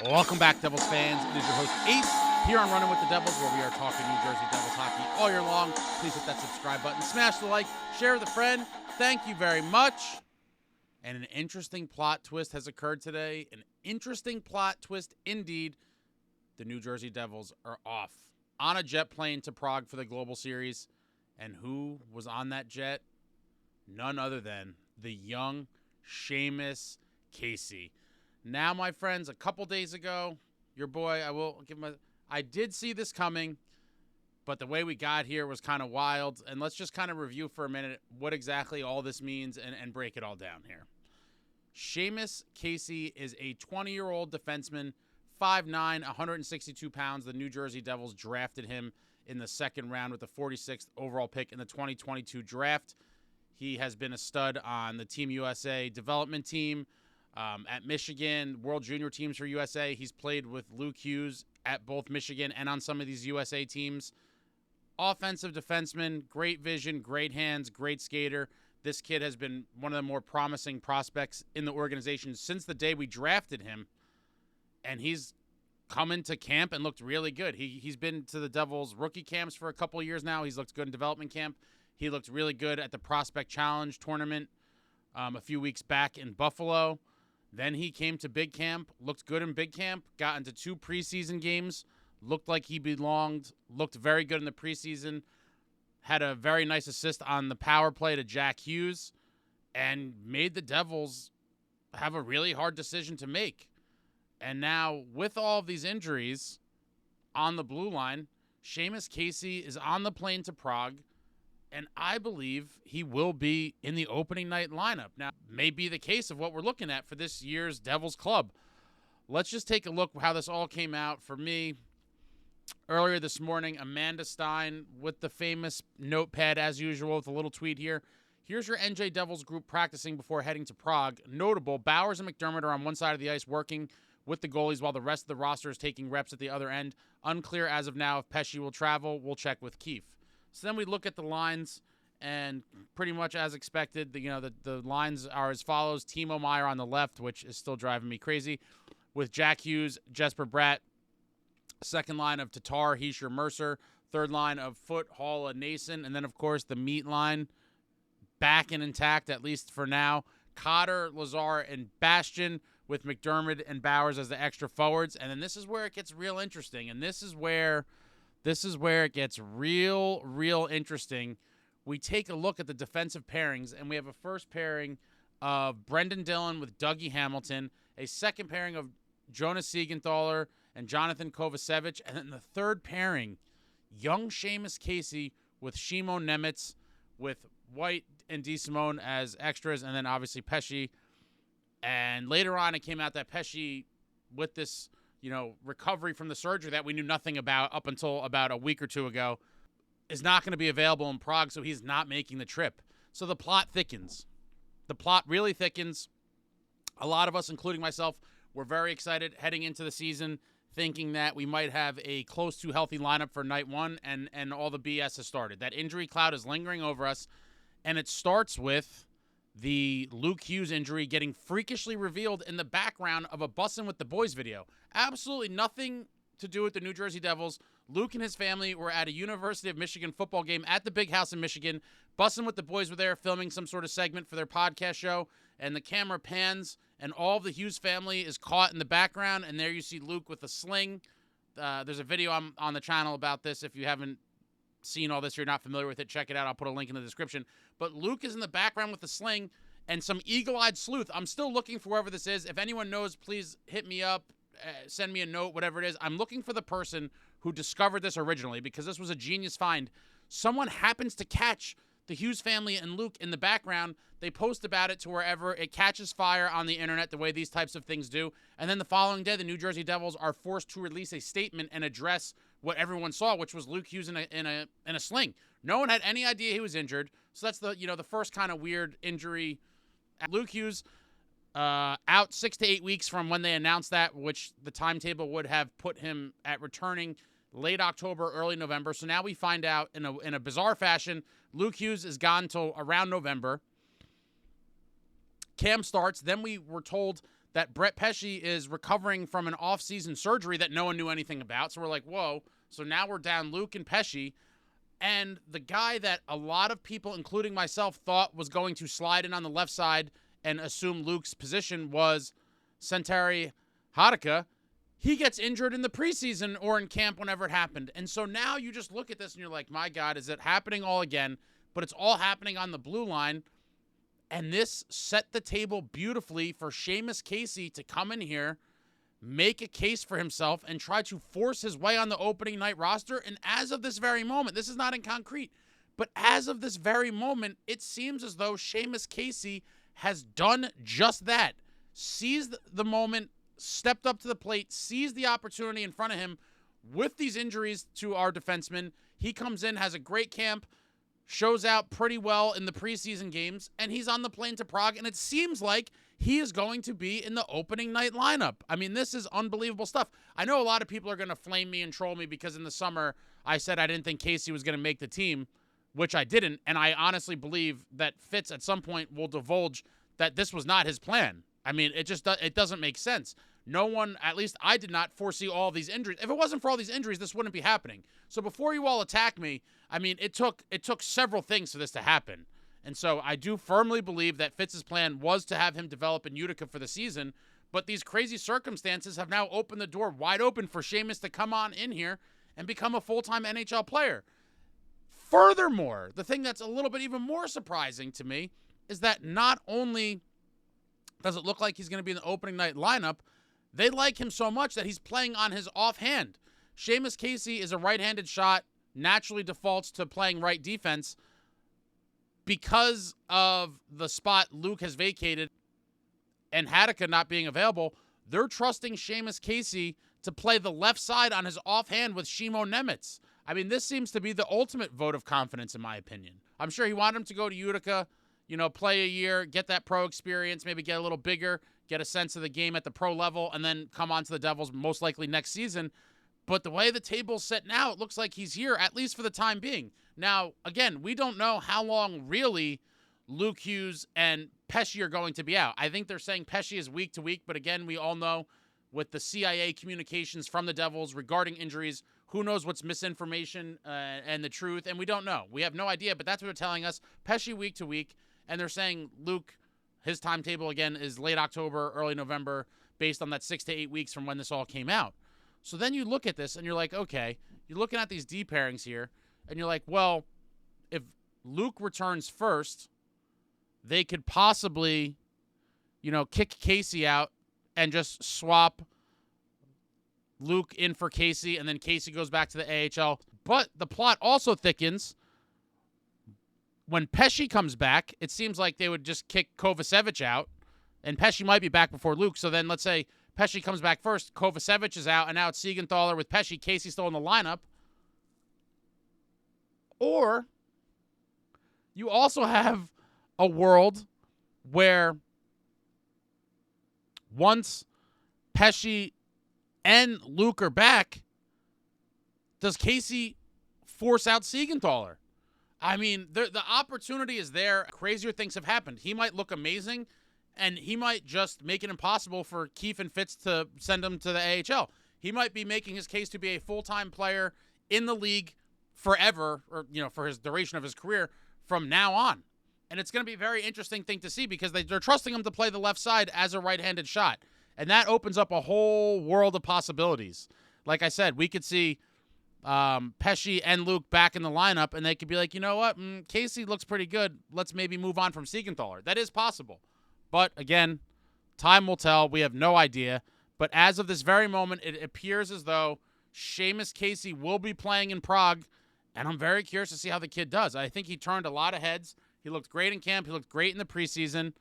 Welcome back, Devils fans. It is your host, Ace, here on Running with the Devils, where we are talking New Jersey Devils hockey all year long. Please hit that subscribe button, smash the like, share with a friend. Thank you very much. And an interesting plot twist has occurred today. An interesting plot twist indeed. The New Jersey Devils are off on a jet plane to Prague for the Global Series. And who was on that jet? None other than the young Seamus Casey. Now, my friends, a couple days ago, your boy, I did see this coming, but the way we got here was kind of wild. And let's just kind of review for a minute what exactly all this means and break it all down here. Seamus Casey is a 20-year-old defenseman, 5'9", 162 pounds. The New Jersey Devils drafted him in the second round with the 46th overall pick in the 2022 draft. He has been a stud on the Team USA development team. At Michigan, World Junior teams for USA. He's played with Luke Hughes at both Michigan and on some of these USA teams. Offensive defenseman, great vision, great hands, great skater. This kid has been one of the more promising prospects in the organization since the day we drafted him. And he's come into camp and looked really good. He's been to the Devils rookie camps for a couple of years now. He's looked good in development camp. He looked really good at the Prospect Challenge tournament a few weeks back in Buffalo. Then he came to big camp, looked good in big camp, got into 2 preseason games, looked like he belonged, looked very good in the preseason, had a very nice assist on the power play to Jack Hughes, and made the Devils have a really hard decision to make. And now, with all of these injuries on the blue line, Seamus Casey is on the plane to Prague, and I believe he will be in the opening night lineup. Now, may be the case of what we're looking at for this year's Devils Club. Let's just take a look how this all came out for me. Earlier this morning, Amanda Stein with the famous notepad as usual with a little tweet here. Here's your NJ Devils group practicing before heading to Prague. Notable, Bowers and McDermott are on one side of the ice working with the goalies while the rest of the roster is taking reps at the other end. Unclear as of now if Pesce will travel. We'll check with Keefe. So then we look at the lines, and pretty much as expected, the lines are as follows. Timo Meier on the left, which is still driving me crazy, with Jack Hughes, Jesper Bratt. Second line of Tatar, Heischer, Mercer. Third line of Foote, Hall, and Nason. And then, of course, the meat line back and intact, at least for now. Cotter, Lazar, and Bastian with McDermott and Bowers as the extra forwards. And then this is where it gets real interesting, and this is where it gets real interesting. We take a look at the defensive pairings, and we have a first pairing of Brendan Dillon with Dougie Hamilton, a second pairing of Jonas Siegenthaler and Jonathan Kovacevic, and then the third pairing, young Seamus Casey with Shimon Nemitz, with White and DeSimone as extras, and then obviously Pesce. And later on, it came out that Pesce, with this recovery from the surgery that we knew nothing about up until about a week or two ago, is not going to be available in Prague, so he's not making the trip. So the plot thickens. The plot really thickens. A lot of us, including myself, were very excited heading into the season, thinking that we might have a close to healthy lineup for night one, and all the BS has started. That injury cloud is lingering over us, and it starts with the Luke Hughes injury getting freakishly revealed in the background of a Bussin' with the Boys video. Absolutely nothing to do with the New Jersey Devils. Luke and his family were at a University of Michigan football game at the Big House in Michigan. Bussin' with the Boys were there filming some sort of segment for their podcast show, and the camera pans, and all of the Hughes family is caught in the background, and there you see Luke with a sling. There's a video on the channel about this. If you haven't seen all this, you're not familiar with it, check it out. I'll put a link in the description. But Luke is in the background with the sling and some eagle-eyed sleuth. I'm still looking for whoever this is. If anyone knows, please hit me up, send me a note, whatever it is. I'm looking for the person who discovered this originally, because this was a genius find. Someone happens to catch the Hughes family and Luke in the background. They post about it to wherever. It catches fire on the internet the way these types of things do. And then the following day, the New Jersey Devils are forced to release a statement and address what everyone saw, which was Luke Hughes in a sling. No one had any idea he was injured. So that's the first kind of weird injury. Luke Hughes out 6 to 8 weeks from when they announced that, which the timetable would have put him at returning late October, early November. So now we find out in a bizarre fashion, Luke Hughes is gone till around November. Camp starts. Then we were told that brettpesce is recovering from an off-season surgery that no one knew anything about. So we're like, whoa. So now we're down Luke and Pesce. And the guy that a lot of people, including myself, thought was going to slide in on the left side and assume Luke's position was Santeri Hatakka. He gets injured in the preseason or in camp whenever it happened. And so now you just look at this and you're like, my God, is it happening all again? But it's all happening on the blue line. And this set the table beautifully for Seamus Casey to come in here, make a case for himself, and try to force his way on the opening night roster. And as of this very moment, this is not in concrete, but as of this very moment, it seems as though Seamus Casey has done just that. Seized the moment, stepped up to the plate, seized the opportunity in front of him with these injuries to our defensemen. He comes in, has a great camp, shows out pretty well in the preseason games, and he's on the plane to Prague, and it seems like he is going to be in the opening night lineup. I mean, this is unbelievable stuff. I know a lot of people are going to flame me and troll me because in the summer I said I didn't think Casey was going to make the team, which I didn't, and I honestly believe that Fitz at some point will divulge that this was not his plan. I mean, it doesn't make sense. No one, at least I did not foresee all these injuries. If it wasn't for all these injuries, this wouldn't be happening. So before you all attack me, I mean, it took several things for this to happen. And so I do firmly believe that Fitz's plan was to have him develop in Utica for the season, but these crazy circumstances have now opened the door wide open for Sheamus to come on in here and become a full-time NHL player. Furthermore, the thing that's a little bit even more surprising to me is that not only does it look like he's going to be in the opening night lineup, they like him so much that he's playing on his offhand. Seamus Casey is a right-handed shot, naturally defaults to playing right defense. Because of the spot Luke has vacated and Hatakka not being available, they're trusting Seamus Casey to play the left side on his offhand with Shimo Nemitz. I mean, this seems to be the ultimate vote of confidence, in my opinion. I'm sure he wanted him to go to Utica, play a year, get that pro experience, maybe get a little bigger, get a sense of the game at the pro level, and then come on to the Devils most likely next season. But the way the table's set now, it looks like he's here, at least for the time being. Now, again, we don't know how long really Luke Hughes and Pesce are going to be out. I think they're saying Pesce is week to week, but again, we all know with the CIA communications from the Devils regarding injuries, who knows what's misinformation and the truth, and we don't know. We have no idea, but that's what they're telling us. Pesce week to week, and they're saying Luke, his timetable again is late October, early November, based on that 6 to 8 weeks from when this all came out. So then you look at this and you're like, okay, you're looking at these D pairings here, and you're like, well, if Luke returns first, they could possibly, kick Casey out and just swap Luke in for Casey, and then Casey goes back to the AHL. But the plot also thickens. When Pesce comes back, it seems like they would just kick Kovacevic out, and Pesce might be back before Luke. So then let's say Pesce comes back first, Kovacevic is out, and now it's Siegenthaler with Pesce. Casey's still in the lineup. Or you also have a world where once Pesce and Luke are back, does Casey force out Siegenthaler? I mean, the opportunity is there. Crazier things have happened. He might look amazing, and he might just make it impossible for Keefe and Fitz to send him to the AHL. He might be making his case to be a full-time player in the league forever, or, for his duration of his career from now on. And it's going to be a very interesting thing to see because they're trusting him to play the left side as a right-handed shot. And that opens up a whole world of possibilities. Like I said, we could see Pesce and Luke back in the lineup, and they could be like, you know what, Casey looks pretty good. Let's maybe move on from Siegenthaler. That is possible. But again, time will tell. We have no idea. But as of this very moment, it appears as though Seamus Casey will be playing in Prague, and I'm very curious to see how the kid does. I think he turned a lot of heads. He looked great in camp. He looked great in the preseason.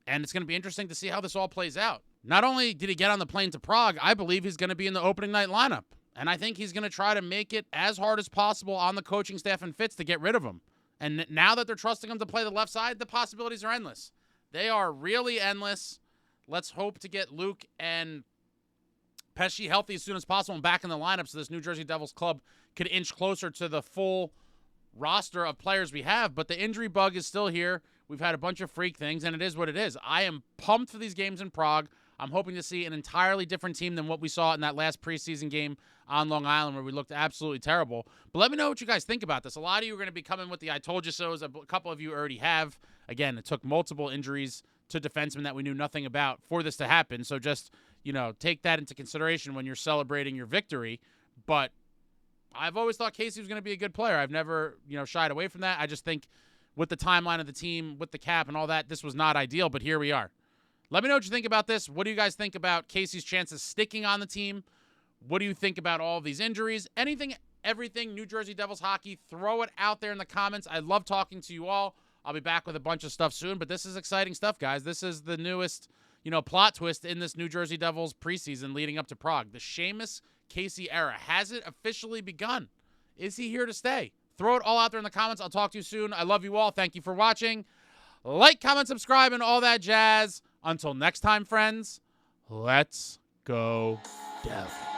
And it's going to be interesting to see how this all plays out. Not only did he get on the plane to Prague, I believe he's going to be in the opening night lineup. And I think he's going to try to make it as hard as possible on the coaching staff and Fitz to get rid of him. And now that they're trusting him to play the left side, the possibilities are endless. They are really endless. Let's hope to get Luke and Pesce healthy as soon as possible and back in the lineup so this New Jersey Devils club could inch closer to the full roster of players we have. But the injury bug is still here. We've had a bunch of freak things, and it is what it is. I am pumped for these games in Prague. I'm hoping to see an entirely different team than what we saw in that last preseason game on Long Island where we looked absolutely terrible. But let me know what you guys think about this. A lot of you are going to be coming with the I told you so's. A couple of you already have. Again, it took multiple injuries to defensemen that we knew nothing about for this to happen. So just, take that into consideration when you're celebrating your victory. But I've always thought Casey was going to be a good player. I've never, shied away from that. I just think with the timeline of the team, with the cap and all that, this was not ideal, but here we are. Let me know what you think about this. What do you guys think about Casey's chances sticking on the team? What do you think about all of these injuries? Anything, everything, New Jersey Devils hockey, throw it out there in the comments. I love talking to you all. I'll be back with a bunch of stuff soon, but this is exciting stuff, guys. This is the newest, plot twist in this New Jersey Devils preseason leading up to Prague. The Seamus Casey era. Has it officially begun? Is he here to stay? Throw it all out there in the comments. I'll talk to you soon. I love you all. Thank you for watching. Like, comment, subscribe, and all that jazz. Until next time, friends, let's go Devils.